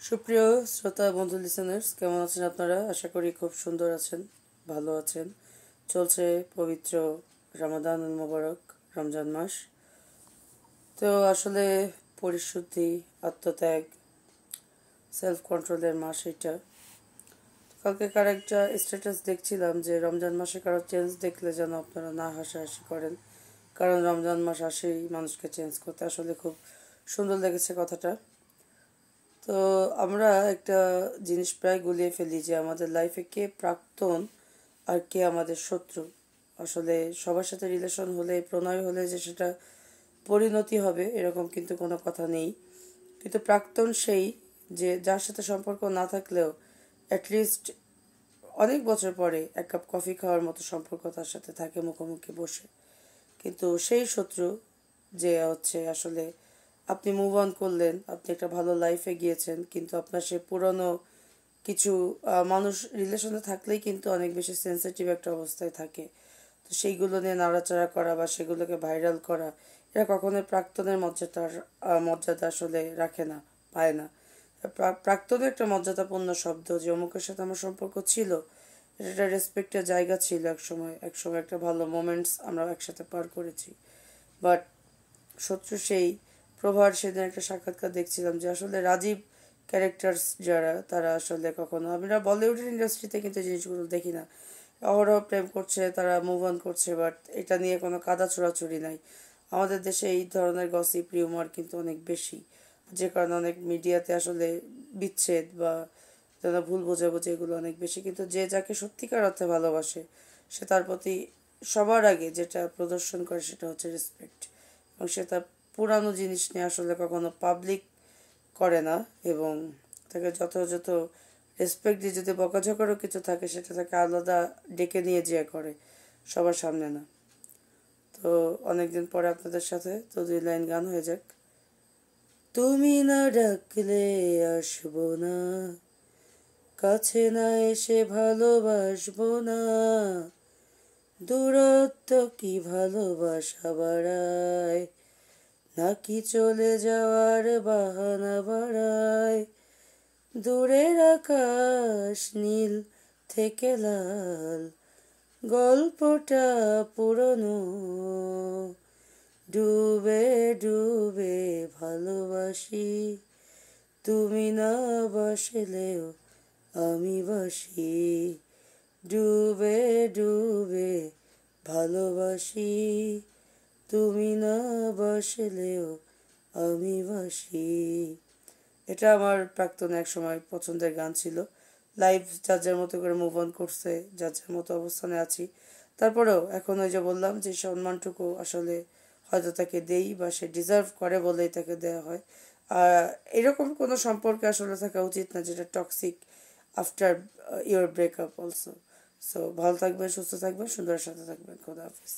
সুপ্রিয় শ্রোতা বন্ধু লিসেনার্স, কেমন আছেন আপনারা? আশা করি খুব সুন্দর আছেন, ভালো আছেন। চলছে পবিত্র রমাদান মোবারক, রমজান মাস। তো আসলে পরিশুদ্ধি, আত্মত্যাগ, সেলফ কন্ট্রোলের মাস এটা। কালকে কার একটা স্ট্যাটাস দেখছিলাম যে রমজান মাসে কারো চেঞ্জ দেখলে যেন আপনারা না হাসাহাসি করেন, কারণ রমজান মাস আসেই মানুষকে চেঞ্জ করতে। আসলে খুব সুন্দর লেগেছে কথাটা। তো আমরা একটা জিনিস প্রায় গুলিয়ে ফেলি যে আমাদের লাইফে কে প্রাক্তন আর কে আমাদের শত্রু। আসলে সবার সাথে রিলেশন হলে, প্রণয় হলে যে সেটা পরিণতি হবে এরকম কিন্তু কোনো কথা নেই। কিন্তু প্রাক্তন সেই যে যার সাথে সম্পর্ক না থাকলেও অ্যাটলিস্ট অনেক বছর পরে এক কাপ কফি খাওয়ার মতো সম্পর্ক তার সাথে থাকে মুখোমুখি বসে। কিন্তু সেই শত্রু যে হচ্ছে আসলে আপনি মুভ অন করলেন, আপনি একটা ভালো লাইফে গিয়েছেন, কিন্তু আপনার সে পুরনো কিছু মানুষ রিলেশনে থাকলেই কিন্তু অনেক বেশি সেন্সিটিভ একটা অবস্থায় থাকে। তো সেইগুলো নিয়ে নাড়াচাড়া করা বা সেগুলোকে ভাইরাল করা, এরা কখনোই প্রাক্তনের মর্যাদা আসলে রাখে না, পায় না। প্রাক্তনের একটা মর্যাদাপূর্ণ শব্দ যে অমুকের সাথে আমার সম্পর্ক ছিল, এটা একটা রেসপেক্টের জায়গা ছিল একসময় একটা ভালো মোমেন্টস আমরা একসাথে পার করেছি। বাট শত্রু সেই প্রভার সেদিন একটা সাক্ষাৎকার দেখছিলাম যে আসলে রাজীব ক্যারেক্টার্স যারা, তারা আসলে কখনো, আমরা বলিউডের ইন্ডাস্ট্রিতে কিন্তু জিনিসগুলো দেখি না। অহরহ প্রেম করছে, তারা মুভ অন করছে, বাট এটা নিয়ে কোনো কাদা ছোড়াছুড়ি নাই। আমাদের দেশে এই ধরনের গসিপ রিউমার কিন্তু অনেক বেশি, যে কারণে অনেক মিডিয়াতে আসলে বিচ্ছেদ বা যারা ভুল বোঝাবুঝি এগুলো অনেক বেশি। কিন্তু যে যাকে সত্যিকার অর্থে ভালোবাসে সে তার প্রতি সবার আগে যেটা প্রদর্শন করে সেটা হচ্ছে রেসপেক্ট, এবং সে তার পুরানো জিনিস নিয়ে আসলে কখনো পাবলিক করে না, এবং তাকে যথাযথ রেসপেক্ট দিয়ে যদি বকাঝকারও কিছু থাকে সেটা তাকে আলাদা ডেকে নিয়ে যেয়ে করে, সবার সামনে না। তো অনেকদিন পরে আপনাদের সাথে তো 2 লাইন গান হয়ে যাক। তুমি না ডাকলে আসবো না, কাছে না এসে ভালোবাসবো না, দূরত্ব কি ভালোবাসা বাড়ায়, নাকি চলে যাওয়ার বাহানা বাড়ায়, দূরের আকাশ নীল থেকে লাল, গল্পটা পুরনো, ডুবে ডুবে ভালোবাসি, তুমি না বাসলেও আমি বাসি, ডুবে ডুবে ভালোবাসি, তুমি না বাসলেও আমি বাসি। এটা আমার প্রাক্তন এক সময় পছন্দের গান ছিল। লাইফ যার যার মতো করে মুভ অন করছে, যার যার মতো অবস্থানে আছি। তারপরেও এখন ওই যে বললাম যে সম্মানটুকু আসলে হয়তো তাকে দেই বা সে ডিজার্ভ করে বলেই তাকে দেওয়া হয়। আর এরকম কোনো সম্পর্কে আসলে থাকা উচিত না যেটা toxic after your breakup also. So ভালো থাকবেন, সুস্থ থাকবেন, সুন্দরের সাথে থাকবেন। খোদা হাফিজ।